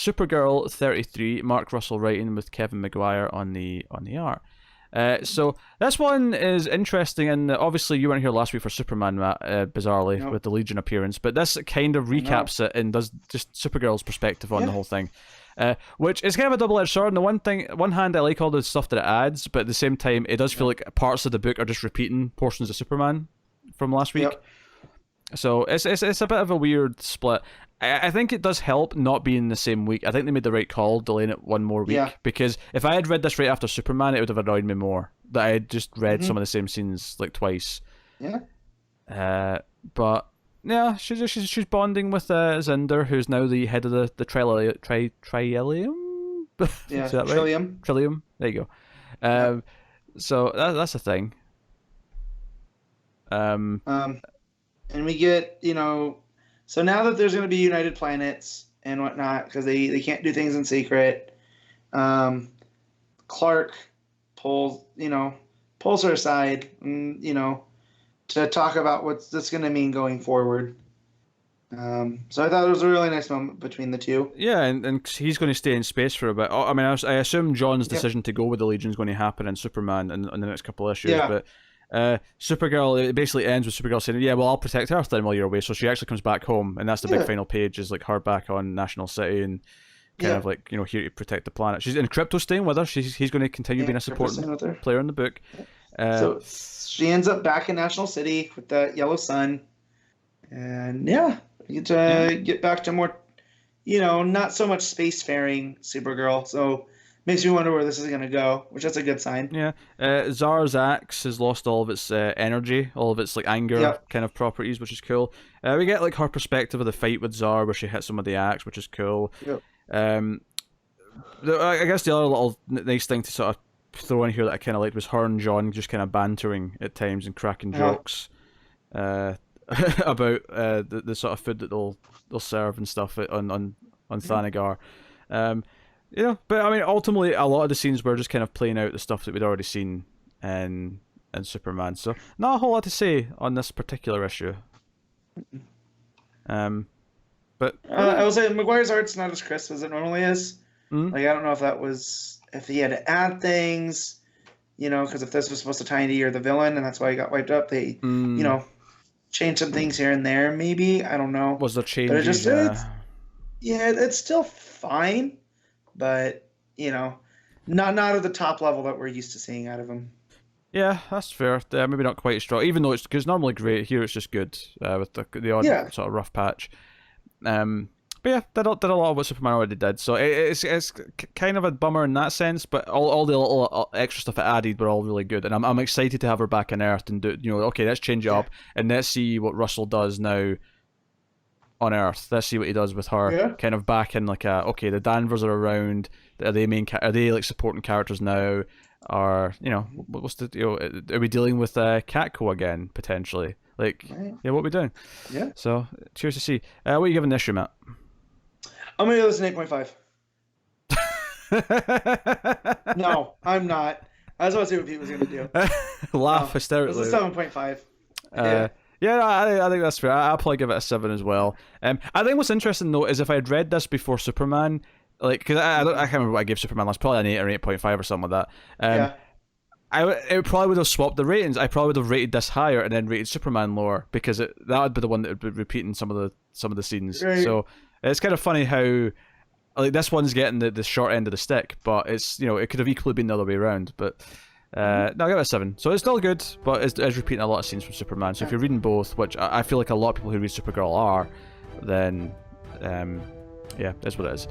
Supergirl 33, Mark Russell writing with Kevin Maguire on the art. So this one is interesting, and obviously you weren't here last week for Superman, Matt, bizarrely, Nope. with the Legion appearance, but this kind of recaps it and does just Supergirl's perspective on the whole thing. Which is kind of a double-edged sword. On the one hand, I like all the stuff that it adds, but at the same time, it does feel like parts of the book are just repeating portions of Superman from last week. Yep. So it's a bit of a weird split. I think it does help not being the same week. I think they made the right call delaying it one more week, because if I had read this right after Superman, it would have annoyed me more that I had just read some of the same scenes like twice. Yeah. But yeah, she's bonding with Zinder, who's now the head of the Trillium. Yeah, Is that right? Trillium. There you go. So that's a thing. And we get, so now that there's going to be United Planets and whatnot, because they can't do things in secret, Clark pulls her aside, and, to talk about what that's going to mean going forward. So I thought it was a really nice moment between the two. Yeah, and he's going to stay in space for a bit. I mean, I assume John's decision to go with the Legion is going to happen in Superman in the next couple of issues, but Supergirl, it basically ends with Supergirl saying, yeah, well, I'll protect Earth then while you're away. So she actually comes back home, and that's the big final page, is like her back on National City and kind of like, here to protect the planet. She's in Crypto staying with her. He's going to continue being a supporting player in the book. So she ends up back in National City with the yellow sun. And we get to get back to more, not so much spacefaring Supergirl. So makes me wonder where this is going to go, which is a good sign. Yeah. Zar's axe has lost all of its energy, all of its like anger kind of properties, which is cool. We get like her perspective of the fight with Zar, where she hits him with the axe, which is cool. Yep. I guess the other little nice thing to sort of throw in here that I kind of liked was her and John just kind of bantering at times and cracking jokes about the sort of food that they'll serve and stuff on Thanagar. But I mean, ultimately, a lot of the scenes were just kind of playing out the stuff that we'd already seen in Superman. So not a whole lot to say on this particular issue. But I will say Maguire's art's not as crisp as it normally is. Like, I don't know if he had to add things, because if this was supposed to tie into You're the Villain, and that's why he got wiped up, they, changed some things here and there, maybe. I don't know. Was there changes? But it's still fine, but, not at the top level that we're used to seeing out of him. Yeah, that's fair. Maybe not quite as strong, even though it's normally great. Here it's just good with the odd sort of rough patch. But yeah, did a lot of what Superman already did, so it's kind of a bummer in that sense. But all the little extra stuff it added were all really good, and I'm excited to have her back on Earth and do okay, let's change it up and let's see what Russell does now on Earth. Let's see what he does with her, kind of back in like the Danvers are around. Are they like supporting characters now? Or what's the are we dealing with Catco again potentially? Like what are we doing? Yeah. So cheers to see. What are you giving this issue, Matt? I'm gonna give this an 8.5. No, I'm not. I just want to see what Pete was gonna do. Laugh hysterically. This is 7.5. I think that's fair. I'll probably give it a 7 as well. I think what's interesting though is if I had read this before Superman, like, because I can't remember what I gave Superman last, probably an 8 or 8.5 or something like that. It probably would have swapped the ratings. I probably would have rated this higher and then rated Superman lower, because that would be the one that would be repeating some of the scenes. Right. So it's kind of funny how like this one's getting the short end of the stick, but it's it could have equally been the other way around. But no, I'll give it a 7. So it's still good, but it's repeating a lot of scenes from Superman. So if you're reading both, which I feel like a lot of people who read Supergirl are, then that's what it is.